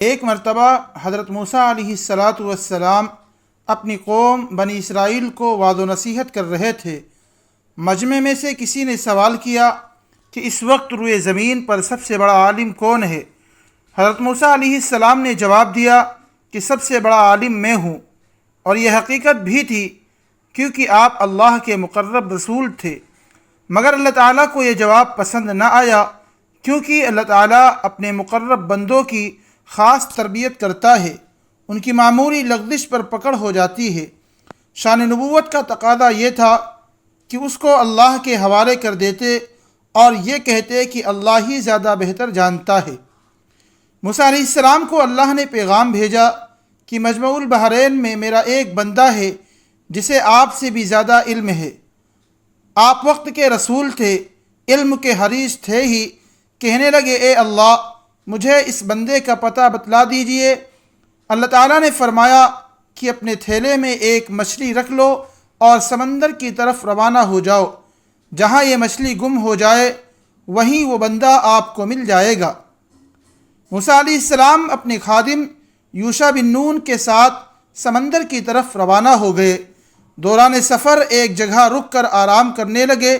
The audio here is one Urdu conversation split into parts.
ایک مرتبہ حضرت موسیٰ علیہ السلام اپنی قوم بنی اسرائیل کو وعظ و نصیحت کر رہے تھے۔ مجمع میں سے کسی نے سوال کیا کہ اس وقت روئے زمین پر سب سے بڑا عالم کون ہے؟ حضرت موسیٰ علیہ السلام نے جواب دیا کہ سب سے بڑا عالم میں ہوں، اور یہ حقیقت بھی تھی کیونکہ آپ اللہ کے مقرب رسول تھے۔ مگر اللہ تعالیٰ کو یہ جواب پسند نہ آیا، کیونکہ اللہ تعالیٰ اپنے مقرب بندوں کی خاص تربیت کرتا ہے، ان کی معمولی لغزش پر پکڑ ہو جاتی ہے۔ شان نبوت کا تقاضا یہ تھا کہ اس کو اللہ کے حوالے کر دیتے اور یہ کہتے کہ اللہ ہی زیادہ بہتر جانتا ہے۔ موسیٰ علیہ السلام کو اللہ نے پیغام بھیجا کہ مجمع البحرین میں میرا ایک بندہ ہے جسے آپ سے بھی زیادہ علم ہے۔ آپ وقت کے رسول تھے، علم کے حریص تھے ہی۔ کہنے لگے، اے اللہ، مجھے اس بندے کا پتہ بتلا دیجئے۔ اللہ تعالیٰ نے فرمایا کہ اپنے تھیلے میں ایک مچھلی رکھ لو اور سمندر کی طرف روانہ ہو جاؤ۔ جہاں یہ مچھلی گم ہو جائے وہیں وہ بندہ آپ کو مل جائے گا۔ موسیٰ علیہ السلام اپنے خادم یوشع بن نون کے ساتھ سمندر کی طرف روانہ ہو گئے۔ دوران سفر ایک جگہ رک کر آرام کرنے لگے۔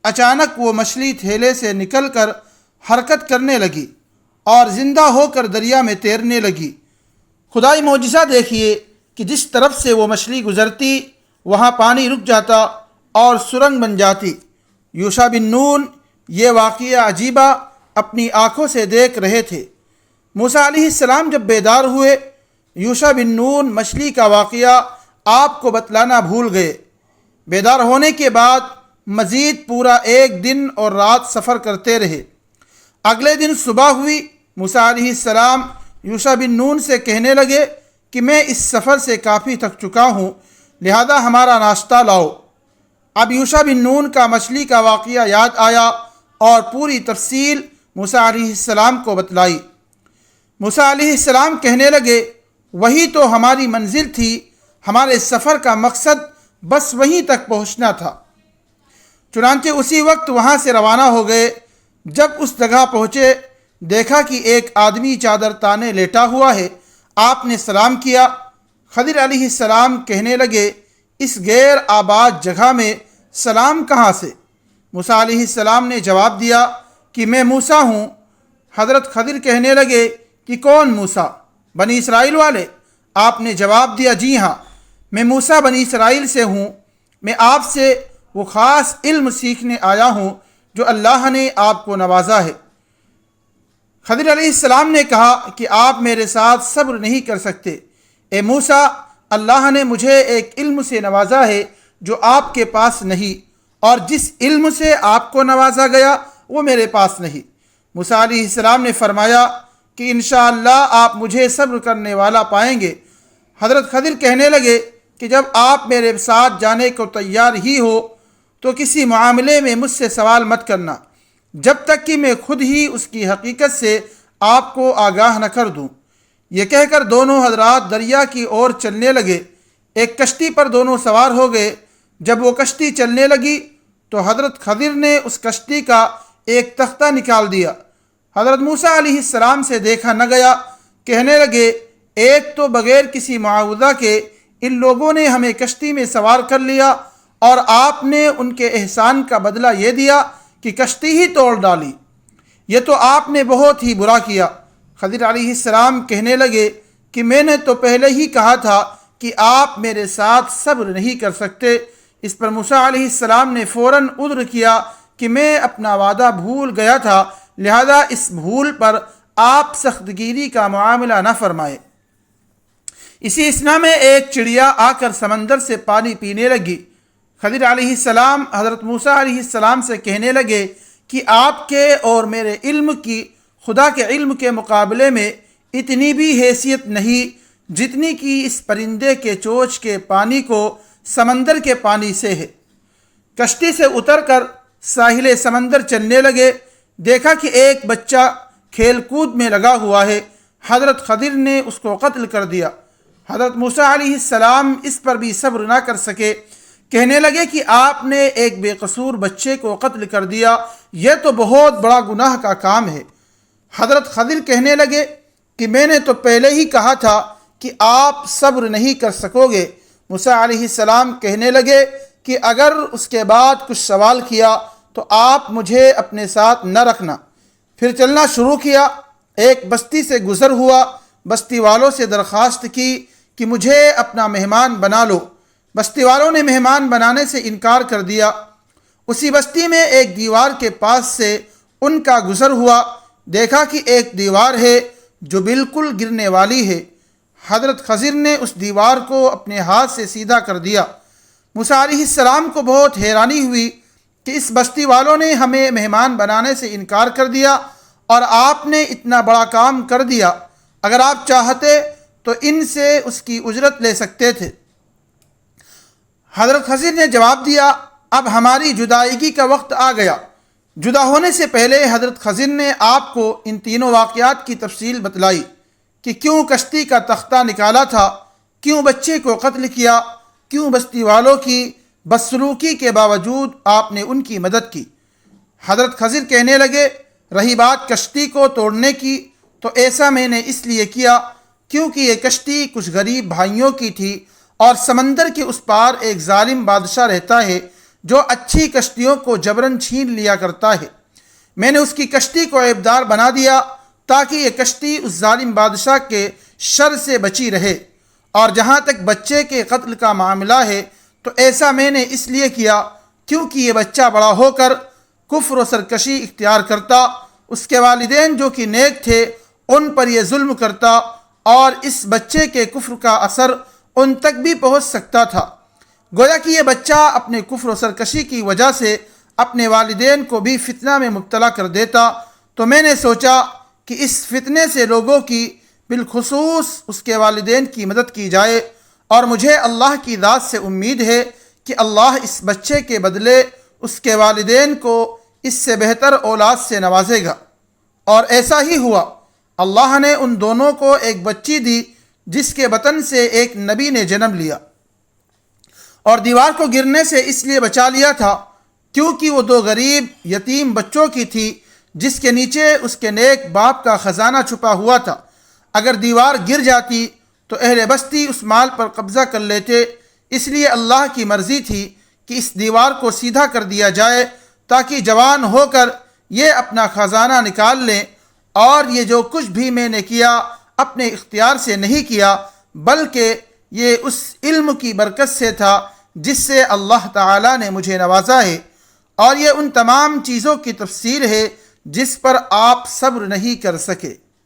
اچانک وہ مچھلی تھیلے سے نکل کر حرکت کرنے لگی اور زندہ ہو کر دریا میں تیرنے لگی۔ خدائی معجزہ دیکھیے کہ جس طرف سے وہ مچھلی گزرتی وہاں پانی رک جاتا اور سرنگ بن جاتی۔ یوشع بن نون یہ واقعہ عجیبہ اپنی آنکھوں سے دیکھ رہے تھے۔ موسیٰ علیہ السلام جب بیدار ہوئے، یوشع بن نون مچھلی کا واقعہ آپ کو بتلانا بھول گئے۔ بیدار ہونے کے بعد مزید پورا ایک دن اور رات سفر کرتے رہے۔ اگلے دن صبح ہوئی، موسیٰ علیہ السلام یوشع بن نون سے کہنے لگے کہ میں اس سفر سے کافی تھک چکا ہوں، لہذا ہمارا ناشتہ لاؤ۔ اب یوشع بن نون کا مچھلی کا واقعہ یاد آیا اور پوری تفصیل موسیٰ علیہ السلام کو بتلائی۔ موسیٰ علیہ السلام کہنے لگے، وہی تو ہماری منزل تھی، ہمارے سفر کا مقصد بس وہیں تک پہنچنا تھا۔ چنانچہ اسی وقت وہاں سے روانہ ہو گئے۔ جب اس جگہ پہنچے، دیکھا کہ ایک آدمی چادر تانے لیٹا ہوا ہے۔ آپ نے سلام کیا۔ خضر علیہ السلام کہنے لگے، اس غیر آباد جگہ میں سلام کہاں سے؟ موسیٰ علیہ السلام نے جواب دیا کہ میں موسیٰ ہوں۔ حضرت خضر کہنے لگے کہ کون موسیٰ؟ بنی اسرائیل والے؟ آپ نے جواب دیا، جی ہاں، میں موسیٰ بنی اسرائیل سے ہوں۔ میں آپ سے وہ خاص علم سیکھنے آیا ہوں جو اللہ نے آپ کو نوازا ہے۔ خضر علیہ السلام نے کہا کہ آپ میرے ساتھ صبر نہیں کر سکتے۔ اے موسیٰ، اللہ نے مجھے ایک علم سے نوازا ہے جو آپ کے پاس نہیں، اور جس علم سے آپ کو نوازا گیا وہ میرے پاس نہیں۔ موسیٰ علیہ السلام نے فرمایا کہ انشاءاللہ آپ مجھے صبر کرنے والا پائیں گے۔ حضرت خضر کہنے لگے کہ جب آپ میرے ساتھ جانے کو تیار ہی ہو تو کسی معاملے میں مجھ سے سوال مت کرنا جب تک کہ میں خود ہی اس کی حقیقت سے آپ کو آگاہ نہ کر دوں۔ یہ کہہ کر دونوں حضرات دریا کی اور چلنے لگے۔ ایک کشتی پر دونوں سوار ہو گئے۔ جب وہ کشتی چلنے لگی تو حضرت خضر نے اس کشتی کا ایک تختہ نکال دیا۔ حضرت موسیٰ علیہ السلام سے دیکھا نہ گیا۔ کہنے لگے، ایک تو بغیر کسی معاوضہ کے ان لوگوں نے ہمیں کشتی میں سوار کر لیا، اور آپ نے ان کے احسان کا بدلہ یہ دیا کہ کشتی ہی توڑ ڈالی۔ یہ تو آپ نے بہت ہی برا کیا۔ خضر علیہ السلام کہنے لگے کہ میں نے تو پہلے ہی کہا تھا کہ آپ میرے ساتھ صبر نہیں کر سکتے۔ اس پر موسیٰ علیہ السلام نے فوراً عذر کیا کہ میں اپنا وعدہ بھول گیا تھا، لہذا اس بھول پر آپ سخت گیری کا معاملہ نہ فرمائے۔ اسی اثنا میں ایک چڑیا آ کر سمندر سے پانی پینے لگی۔ خضر علیہ السلام حضرت موسیٰ علیہ السلام سے کہنے لگے کہ آپ کے اور میرے علم کی خدا کے علم کے مقابلے میں اتنی بھی حیثیت نہیں جتنی کہ اس پرندے کے چونچ کے پانی کو سمندر کے پانی سے ہے۔ کشتی سے اتر کر ساحل سمندر چلنے لگے۔ دیکھا کہ ایک بچہ کھیل کود میں لگا ہوا ہے۔ حضرت خضر نے اس کو قتل کر دیا۔ حضرت موسیٰ علیہ السلام اس پر بھی صبر نہ کر سکے۔ کہنے لگے کہ آپ نے ایک بے قصور بچے کو قتل کر دیا، یہ تو بہت بڑا گناہ کا کام ہے۔ حضرت خضر کہنے لگے، کہ میں نے تو پہلے ہی کہا تھا کہ آپ صبر نہیں کر سکو گے۔ موسیٰ علیہ السلام کہنے لگے کہ اگر اس کے بعد کچھ سوال کیا تو آپ مجھے اپنے ساتھ نہ رکھنا۔ پھر چلنا شروع کیا، ایک بستی سے گزر ہوا، بستی والوں سے درخواست کی کہ مجھے اپنا مہمان بنا لو۔ بستی والوں نے مہمان بنانے سے انکار کر دیا۔ اسی بستی میں ایک دیوار کے پاس سے ان کا گزر ہوا، دیکھا کہ ایک دیوار ہے جو بالکل گرنے والی ہے۔ حضرت خضر نے اس دیوار کو اپنے ہاتھ سے سیدھا کر دیا۔ موسیٰ علیہ السلام کو بہت حیرانی ہوئی کہ اس بستی والوں نے ہمیں مہمان بنانے سے انکار کر دیا اور آپ نے اتنا بڑا کام کر دیا۔ اگر آپ چاہتے تو ان سے اس کی اجرت لے سکتے تھے۔ حضرت خضر نے جواب دیا، اب ہماری جدائیگی کا وقت آ گیا۔ جدا ہونے سے پہلے حضرت خضر نے آپ کو ان تینوں واقعات کی تفصیل بتلائی کہ کیوں کشتی کا تختہ نکالا تھا، کیوں بچے کو قتل کیا، کیوں بستی والوں کی بدسلوکی کے باوجود آپ نے ان کی مدد کی۔ حضرت خضر کہنے لگے، رہی بات کشتی کو توڑنے کی تو ایسا میں نے اس لیے کیا کیونکہ یہ کشتی کچھ غریب بھائیوں کی تھی اور سمندر کے اس پار ایک ظالم بادشاہ رہتا ہے جو اچھی کشتیوں کو جبراً چھین لیا کرتا ہے۔ میں نے اس کی کشتی کو عیبدار بنا دیا تاکہ یہ کشتی اس ظالم بادشاہ کے شر سے بچی رہے۔ اور جہاں تک بچے کے قتل کا معاملہ ہے تو ایسا میں نے اس لیے کیا کیونکہ یہ بچہ بڑا ہو کر کفر و سرکشی اختیار کرتا، اس کے والدین جو کہ نیک تھے ان پر یہ ظلم کرتا اور اس بچے کے کفر کا اثر ان تک بھی پہنچ سکتا تھا۔ گویا کہ یہ بچہ اپنے کفر و سرکشی کی وجہ سے اپنے والدین کو بھی فتنہ میں مبتلا کر دیتا، تو میں نے سوچا کہ اس فتنے سے لوگوں کی بالخصوص اس کے والدین کی مدد کی جائے، اور مجھے اللہ کی ذات سے امید ہے کہ اللہ اس بچے کے بدلے اس کے والدین کو اس سے بہتر اولاد سے نوازے گا۔ اور ایسا ہی ہوا، اللہ نے ان دونوں کو ایک بچی دی جس کے بطن سے ایک نبی نے جنم لیا، اور دیوار کو گرنے سے اس لیے بچا لیا تھا کیونکہ وہ دو غریب یتیم بچوں کی تھی جس کے نیچے اس کے نیک باپ کا خزانہ چھپا ہوا تھا۔ اگر دیوار گر جاتی تو اہل بستی اس مال پر قبضہ کر لیتے، اس لیے اللہ کی مرضی تھی کہ اس دیوار کو سیدھا کر دیا جائے تاکہ جوان ہو کر یہ اپنا خزانہ نکال لیں۔ اور یہ جو کچھ بھی میں نے کیا اپنے اختیار سے نہیں کیا بلکہ یہ اس علم کی برکت سے تھا جس سے اللہ تعالیٰ نے مجھے نوازا ہے، اور یہ ان تمام چیزوں کی تفسیر ہے جس پر آپ صبر نہیں کر سکے۔